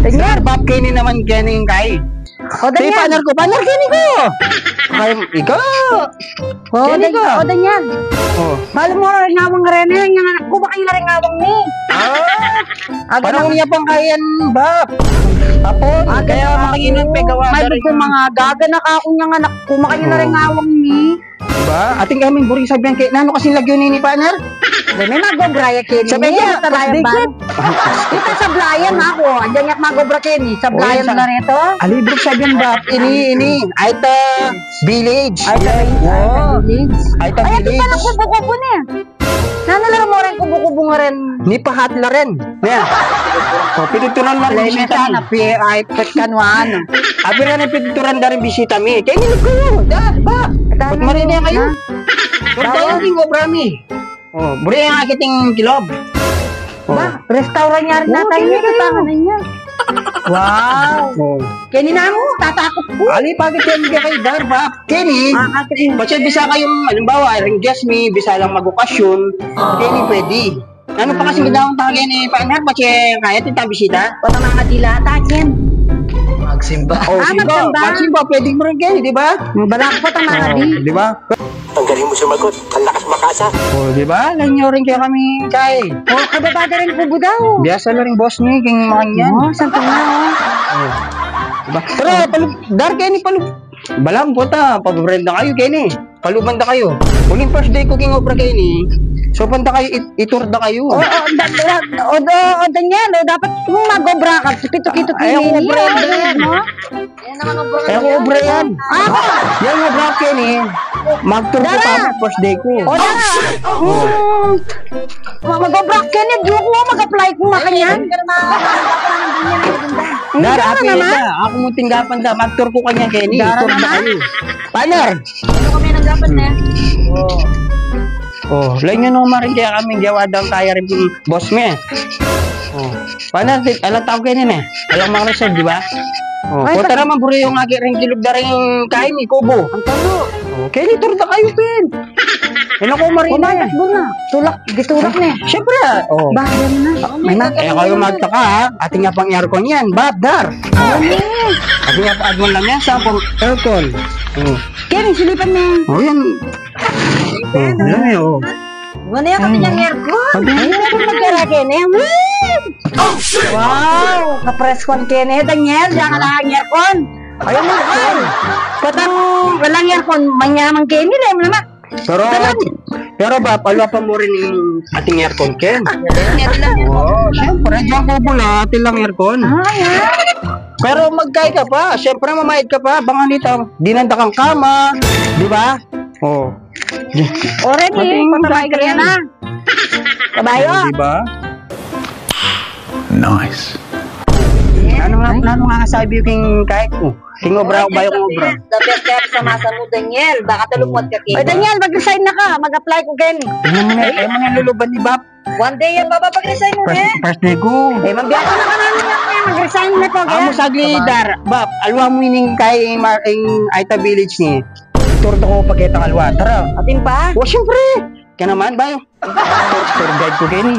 Sir, Bob Kenny naman Kenny kay. O, Sige, Daniel. partner Kenny ko. Kaya, ikaw. O, Kenny ka. Daniel. Oh. Balo mo rin ngawang rin eh. Yung anak ko, baka yung rin ngawang ni. Parang niya pang kayan, Bob. Tapon, kaya makinginan pa gawa. May ko mga gaganak ako niyang anak ko, makayo na rin ngawang ni. Diba? Ating kaming buring sabihan kay nano kasi lagyo ni partner? May magobraya Kenny. Sabi niya, talayan ba? Kita sa blayan ako. Andiyan yung magobra Kenny. Sa blayan na rito. Alibro sabihan, Bob. Ini. Aita Village. Village. Aita Ay, ito Village. pa ng kubo-kubo niya. Nanalaro mo rin kubo-kubo nga rin. Ni pahat la rin. Yan. So, pinituran lang Alay, bisita minsan, mi. ay, pet kanwan. Abi na ni pinituran da rin bisita mi. Kaya nilog kayo. Ba? Ba't marinig kayo? Ba't tayo ting obrami? Oh, buri ang akiting kilob. Ba, restaurant niya rin natin niya. Katangan niya. Wow. Oh. Kenny na mo, tatakot ko. Ali, bakit yan hindi kayo dar, Bob? Kenny, ba't bisa kayong, halimbawa, guess me, bisa lang mag-okasyon, Kenny, pwede. Ano pa kasi magdawang tagay ni Partner, ba't kaya tita bisita? O na mga dilata, Ken. Magsimba. Oh, simba. magsimba. Magsimba, pwede mo rin Kenny, di ba? Balak po ang mga di. Di ba? Ang galing mo sumagot. Ang lakas makasa. Oh, di ba? Lanyo rin kaya kami, kay. O, kababada rin kubo daw. Biasa na rin boss niya, king mga yan. O, santo na o. Diba? Pero, dar Kenny, balang po ta, pag-brenda kayo, Kenny. Paluban da kayo. Huling first day ko king opera, Kenny. So, punta kayo, itur da kayo. O, Daniel, dapat kung magobra ka, pito-kito Ay, Kenny. obra yan. Ay, obra yan. Yan, obra, Kenny. Mag-tour ko pa first day ko. O, dara. Magobra Kenny, di ko mag-apply kung makanyan. Dar, happy na. Ako mo tinggapan da. Mag-tour ko kanya, Kenny. Tour da kayo. Partner. Ano kami nanggapan na? Oh, lain nyo naman rin kaya kami gawa daw kaya rin yung boss mo eh. Oh. Partner, alam tao kayo nila eh. Alam mga resort, di ba? Oh, Ay, punta naman bro yung agi rin kilog da rin kain ni Kubo. Ang talo. Oh, Kenny, tour da kayo, Pin. Ano ko marina Kumakas eh. mo na. Tulak, gitulak na eh. Siyempre, oh. Bakit na? May eh, kayo magtaka ha. Ating nga pang aircon yan. Babdar. Ating nga pa-admon lang yan sa pang aircon. Oh. Kenny, silipan na yan. Oh, yan. Oh, alam mo yun. Wala yan kami niyang aircon. Ay, ito nagkara Kenny. Wow, kapreskon Kenny. Daniel, diyan ka lang ang aircon. Ayaw mo naman. Patang walang aircon, manyamang Kenny. Alam mo naman. Pero ba, palwa pa mo rin yung ating aircon, Ken? Oo, syempre, diyan ko pula, ating lang aircon. Pero magkay ka pa, syempre mamayad ka pa, baka nito, dinanda kang kama, di ba? Oo. Already, patay ka rin na. Kabayo. Di ba? Nice. Ano nga sabi yung kahit ko? King obra o bayo kong obra? The best kaya sa masa mo, Daniel. Baka talungkot ka, Kenny. Oy, Daniel, mag-resign na ka. Mag-apply ko, Kenny. Ayaw mo nga luluban ni Bap. One day yan, babapag-resign mo, eh. First day ko. Eh, mabiyato na ka namin yan. Mag-resign na ko, Amo sagli dar, Bap, alwa mo ining kay Aita Village ni. Tour ko pagkita kalwa. Tara. Atin pa? O syempre. Kaya naman bayo. Tour guide ko kay ni.